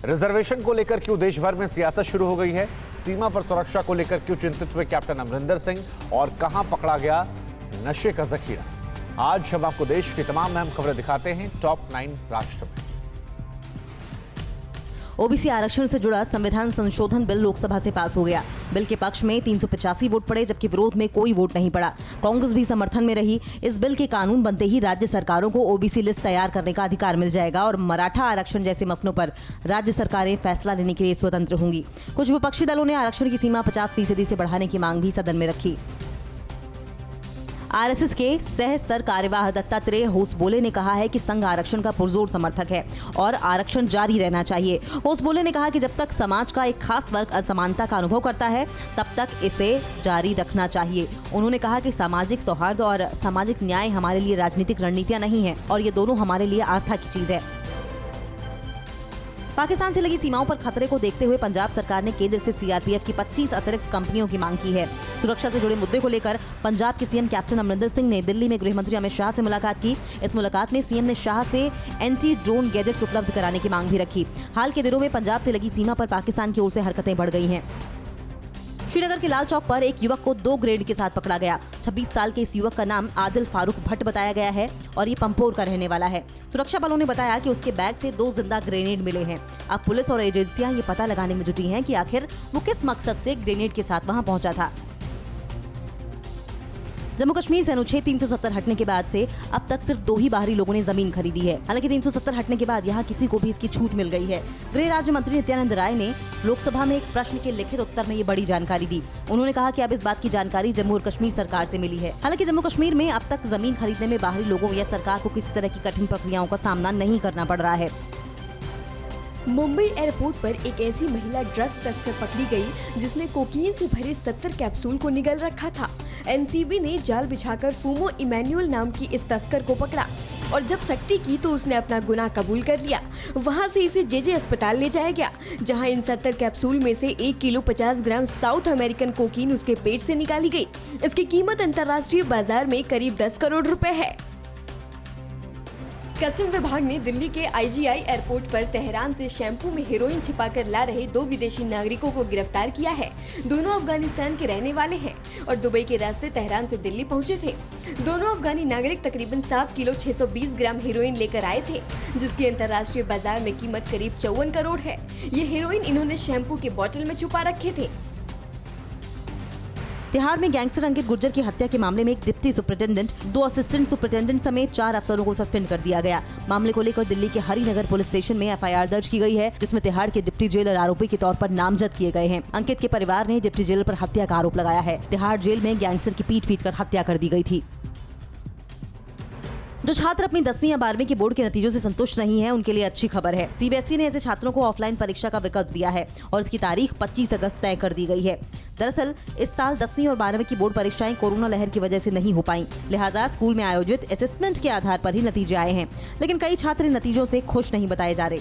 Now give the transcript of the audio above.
Reservation को लेकर क्यों देश भर में सियासत शुरू हो गई है, सीमा पर सुरक्षा को लेकर क्यों चिंतित हुए कैप्टन अमरिंदर सिंह और कहां पकड़ा गया नशे का जखीरा। आज हम आपको देश की तमाम अहम खबरें दिखाते हैं टॉप 9 राष्ट्र में। ओबीसी आरक्षण से जुड़ा संविधान संशोधन बिल लोकसभा से पास हो गया। बिल के पक्ष में 385 वोट पड़े, जबकि विरोध में कोई वोट नहीं पड़ा। कांग्रेस भी समर्थन में रही। इस बिल के कानून बनते ही राज्य सरकारों को ओबीसी लिस्ट तैयार करने का अधिकार मिल जाएगा और मराठा आरक्षण जैसे मसलों पर राज्य सरकारें फैसला लेने के लिए स्वतंत्र होंगी। कुछ विपक्षी दलों ने आरक्षण की सीमा 50% से बढ़ाने की मांग भी सदन में रखी। आरएसएस के सह सर कार्यवाह दत्तात्रेय होसबोले ने कहा है कि संघ आरक्षण का पुरजोर समर्थक है और आरक्षण जारी रहना चाहिए। होसबोले ने कहा कि जब तक समाज का एक खास वर्ग असमानता का अनुभव करता है तब तक इसे जारी रखना चाहिए। उन्होंने कहा कि सामाजिक सौहार्द और सामाजिक न्याय हमारे लिए राजनीतिक रणनीतियां नहीं है और ये दोनों हमारे लिए आस्था की चीज है। पाकिस्तान से लगी सीमाओं पर खतरे को देखते हुए पंजाब सरकार ने केंद्र से सीआरपीएफ की 25 अतिरिक्त कंपनियों की मांग की है। सुरक्षा से जुड़े मुद्दे को लेकर पंजाब के सीएम कैप्टन अमरिंदर सिंह ने दिल्ली में गृह मंत्री अमित शाह से मुलाकात की। इस मुलाकात में सीएम ने शाह से एंटी ड्रोन गैजेट्स उपलब्ध कराने की मांग भी रखी। हाल के दिनों में पंजाब से लगी सीमा पर पाकिस्तान की ओर से हरकतें बढ़ गई हैं। श्रीनगर के लाल चौक पर एक युवक को 2 ग्रेनेड के साथ पकड़ा गया। 26 साल के इस युवक का नाम आदिल फारूक भट्ट बताया गया है और ये पंपोर का रहने वाला है। सुरक्षा बलों ने बताया कि उसके बैग से 2 जिंदा ग्रेनेड मिले हैं। अब पुलिस और एजेंसियां ये पता लगाने में जुटी हैं कि आखिर वो किस मकसद से ग्रेनेड के साथ वहां पहुंचा था। जम्मू कश्मीर से अनुच्छेद 370 हटने के बाद से अब तक सिर्फ 2 ही बाहरी लोगों ने जमीन खरीदी है। हालांकि 370 हटने के बाद यहाँ किसी को भी इसकी छूट मिल गई है। गृह राज्य मंत्री नित्यानंद राय ने लोकसभा में एक प्रश्न के लिखित उत्तर में ये बड़ी जानकारी दी। उन्होंने कहा कि अब इस बात की जानकारी जम्मू और कश्मीर सरकार से मिली है। हालांकि जम्मू कश्मीर में अब तक जमीन खरीदने में बाहरी लोगों या सरकार को किसी तरह की कठिन प्रक्रियाओं का सामना नहीं करना पड़ रहा है। मुंबई एयरपोर्ट पर एक ऐसी महिला ड्रग्स तस्कर पकड़ी गई जिसने कोकीन से भरे 70 कैप्सूल को निगल रखा था। एनसीबी ने जाल बिछाकर फूमो इमैनुअल नाम की इस तस्कर को पकड़ा और जब सख्ती की तो उसने अपना गुनाह कबूल कर लिया। वहां से इसे जेजे अस्पताल ले जाया गया, जहां इन 70 कैप्सूल में से 1 किलो 50 ग्राम साउथ अमेरिकन कोकीन उसके पेट से निकाली गई। इसकी कीमत अंतर्राष्ट्रीय बाजार में करीब 10 करोड़ रुपए है। कस्टम विभाग ने दिल्ली के आईजीआई एयरपोर्ट पर तेहरान से शैम्पू में हेरोइन छिपाकर ला रहे 2 विदेशी नागरिकों को गिरफ्तार किया है। दोनों अफगानिस्तान के रहने वाले हैं और दुबई के रास्ते तेहरान से दिल्ली पहुंचे थे। दोनों अफगानी नागरिक तकरीबन 7 किलो 620 ग्राम हेरोइन लेकर आए थे, जिसकी अंतर्राष्ट्रीय बाजार में कीमत करीब 54 करोड़ है। ये हेरोइन इन्होंने शैम्पू के बोतल में छुपा रखे थे। तिहाड़ में गैंगस्टर अंकित गुर्जर की हत्या के मामले में एक डिप्टी सुपरिटेंडेंट, 2 असिस्टेंट सुपरिटेंडेंट समेत 4 अफसरों को सस्पेंड कर दिया गया। मामले को लेकर दिल्ली के हरिनगर पुलिस स्टेशन में एफआईआर दर्ज की गई है, जिसमें तिहाड़ के डिप्टी जेलर आरोपी के तौर पर नामजद किए गए हैं। अंकित के परिवार ने डिप्टी जेलर पर हत्या का आरोप लगाया है। तिहाड़ जेल में गैंगस्टर की पीट कर हत्या कर दी गई थी। जो छात्र अपनी 10वीं या 12वीं के बोर्ड के नतीजों से संतुष्ट नहीं है, उनके लिए अच्छी खबर है। सीबीएसई ने ऐसे छात्रों को ऑफलाइन परीक्षा का विकल्प दिया है और इसकी तारीख 25 अगस्त तय कर दी गई है। दरअसल इस साल 10वीं और 12वीं की बोर्ड परीक्षाएं कोरोना लहर की वजह से नहीं हो पाई, लिहाजा स्कूल में आयोजित असेसमेंट के आधार पर ही नतीजे आए हैं। लेकिन कई छात्र इन नतीजों से खुश नहीं बताए जा रहे।